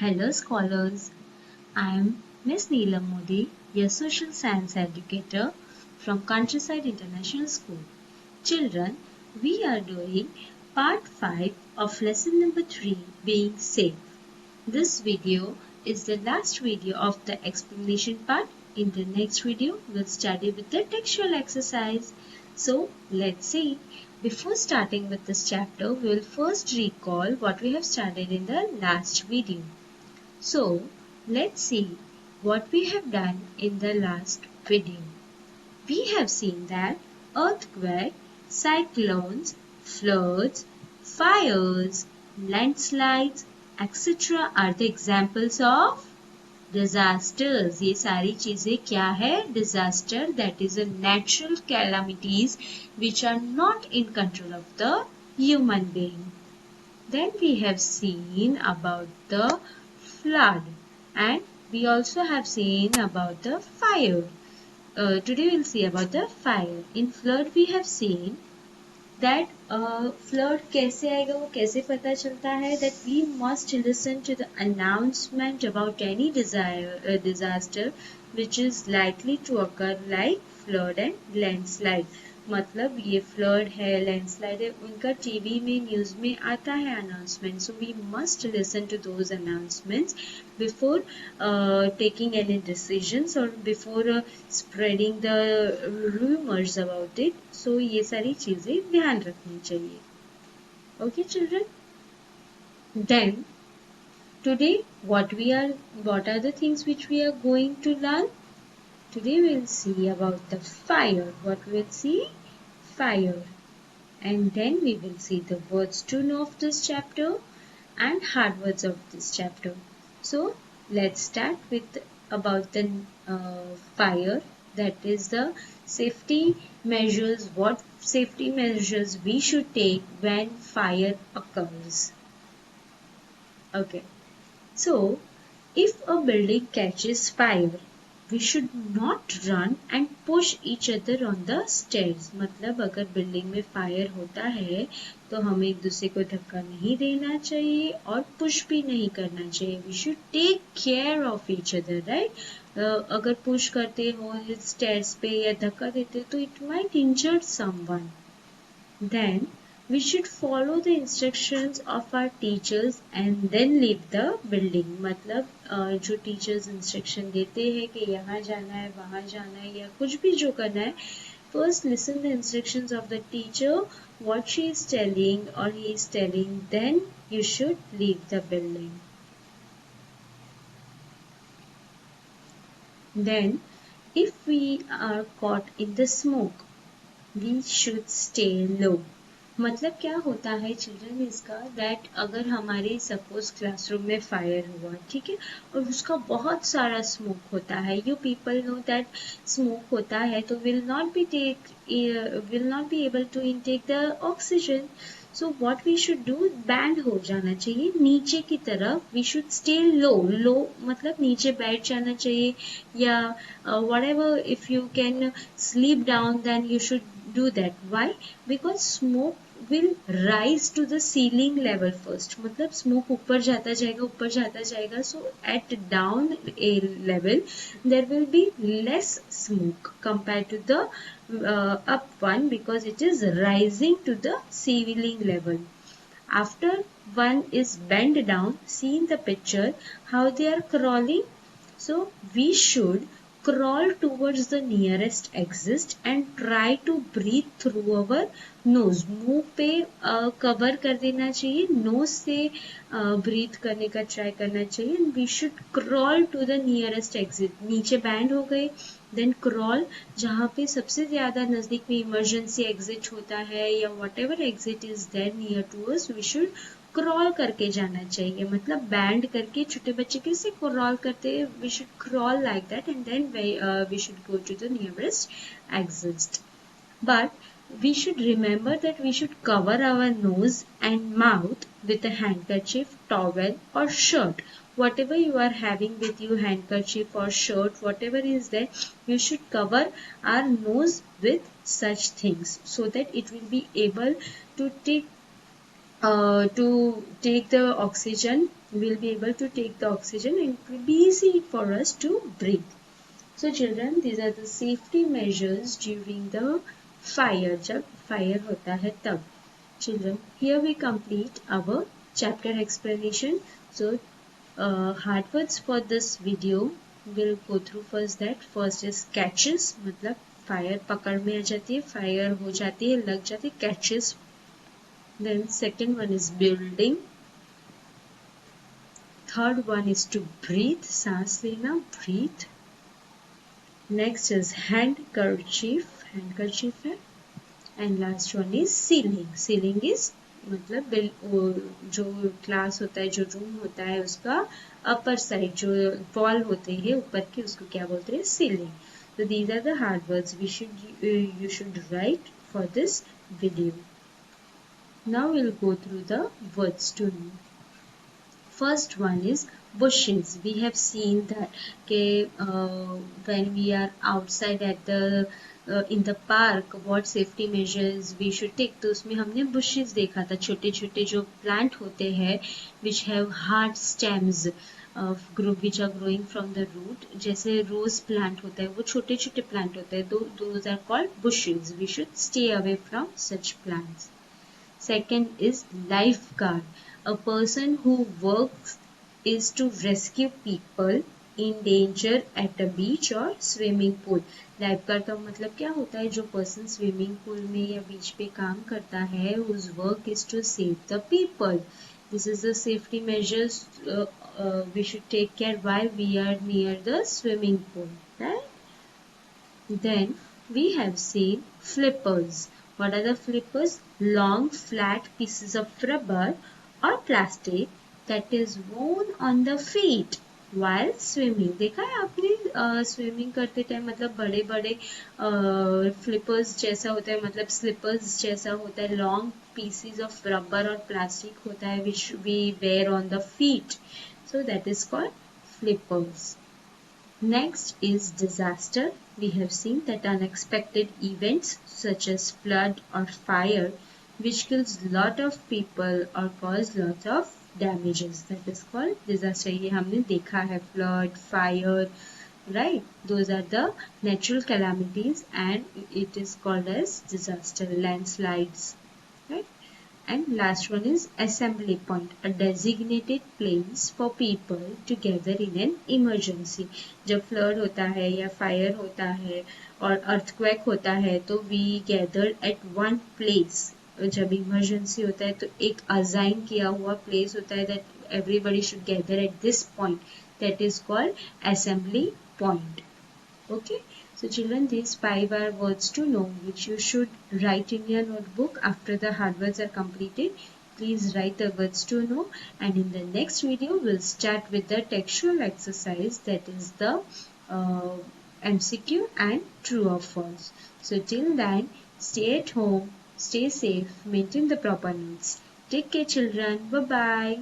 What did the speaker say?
Hello scholars, I am Miss Neelam Modi, your social science educator from Countryside International School. Children, we are doing part 5 of lesson number 3, being safe. This video is the last video of the explanation part. In the next video, we'll study with the textual exercise. So, let's see. Before starting with this chapter, we will first recall what we have studied in the last video. So, let's see what we have done in the last video. We have seen that earthquake, cyclones, floods, fires, landslides, etc. are the examples of disasters. ये सारी चीजें क्या है? Disaster, that is a natural calamities which are not in control of the human being. Then we have seen about the flood and we also have seen about the fire. Today we'll see about the fire. In flood we have seen that flood कैसे आएगा वो कैसे पता चलता है that we must listen to the announcement about any disaster which is likely to occur like flood and landslide. मतलब ये flood है लैंडस्लाइड है उनका टीवी में न्यूज में आता है announcement so we must listen to those announcements before taking any decisions और before spreading the rumours about it so ये सारी चीजें ध्यान रखनी चाहिए okay children then today what are the things which we are going to learn. Today we'll see about the fire. What we'll see? Fire. And then we will see the words to know of this chapter and hard words of this chapter. So let's start with about the fire. That is the safety measures. What safety measures we should take when fire occurs. Okay. So if a building catches fire, we should not run and push each other on the stairs. मतलब अगर building में fire होता है तो हमें एक दूसरे को धक्का नहीं देना चाहिए और पुश भी नहीं करना चाहिए. We should take care of each other, right? अगर पुश करते हो स्टेयर्स पे या धक्का देते हो तो it might injure someone. Then we should follow the instructions of our teachers and then leave the building. मतलब जो teachers instruction देते हैं कि यहाँ जाना है वहाँ जाना है या कुछ भी जो करना है first listen the instructions of the teacher what she is telling or he is telling then you should leave the building. Then if we are caught in the smoke we should stay low. मतलब क्या होता है children इसका that अगर हमारे suppose classroom में fire हुआ ठीक है और उसका बहुत सारा स्मोक होता है you people know that smoke होता है तो will not be able to intake the oxygen so what we should do bend हो जाना चाहिए नीचे की तरफ वी शुड स्टे लो मतलब नीचे बैठ जाना चाहिए या whatever if you can sleep down then you should do that. Why? Because smoke will rise to the ceiling level first. मतलब smoke ऊपर जाता जाएगा so at down a level there will be less smoke compared to the up one because it is rising to the ceiling level. After one is bent down, see in the picture how they are crawling. So we should crawl towards the nearest exit and try to breathe through our nose. मुंह पे cover कर देना चाहिए nose से breathe करने का try करना चाहिए and we should crawl to the nearest exit. नीचे बैंड हो गए then crawl जहाँ पे सबसे ज़्यादा नज़दीक में emergency exit होता है या whatever exit is there near to us we should crawl करके जाना चाहिए मतलब बैंड करके छोटे बच्चे कैसे क्रॉल करते हैं we should crawl like that and then we should go to the nearest exit but we should remember that we should cover our nose and mouth with a handkerchief, towel or shirt. Whatever you are having with you, handkerchief or shirt, whatever is there, you should cover our nose with such things so that it will be able to take the oxygen we'll be able to take the oxygen and it will be easy for us to breathe. So children, these are the safety measures during the fire, जब fire होता है तब. Children, here we complete our chapter explanation. So hard words for this video, we'll go through first that. First is catches, मतलब fire पकड़ में आ जाती है, fire हो जाती है, लग जाती है, catches. Then second one is building. Third one is to breathe, सांस लेना, breathe. Next is handkerchief, handkerchief है. And last one is ceiling. Ceiling is मतलब जो क्लास होता है, जो रूम होता है, उसका अपर साइड जो वॉल होते हैं ऊपर की, उसको क्या बोलते हैं? Ceiling. So these are the hard words you should write for this video. Now we'll go through the words to know. First one is bushes. We have seen that when we are outside at the in the park, what safety measures we should take. तो उसमें हमने bushes देखा था, छोटे छोटे जो plant होते हैं which have hard stems which are growing from the root. जैसे rose plant होता है, वो छोटे छोटे plant होते हैं, those are called bushes. We should stay away from such plants. Second is lifeguard. A person who works is to rescue people in danger at a beach or swimming pool. Lifeguard का मतलब क्या होता है? जो person swimming pool में या beach पे काम करता है, whose work is to save the people. This is the safety measures we should take care while we are near the swimming pool, right? Then we have seen flippers. What are the flippers? Long flat pieces of rubber or plastic that is worn on the feet while swimming. देखा है आपने swimming करते time मतलब बड़े बड़े flippers जैसा होता है, मतलब स्लीपर्स जैसा होता है, लॉन्ग पीसेस ऑफ रबर और प्लास्टिक होता है which we wear on the feet. So that is called flippers. Next is disaster. We have seen that unexpected events such as flood or fire which kills lot of people or cause lots of damages, that is called disaster. ये हमने देखा है, flood, fire, right? Those are the natural calamities and it is called as disaster. Landslides, right? And last one is assembly point, a designated place for people to gather in an emergency. जब flood होता है या fire होता है और earthquake होता है तो we gather at one place. जब emergency होता है तो एक assign किया हुआ place होता है that everybody should gather at this point. That is called assembly point. Okay. So children, these 5 are words to know which you should write in your notebook after the hard words are completed. Please write the words to know, and in the next video we'll start with the textual exercise, that is the MCQ and true or false. So till then, stay at home, stay safe, maintain the proper notes. Take care children. Bye bye.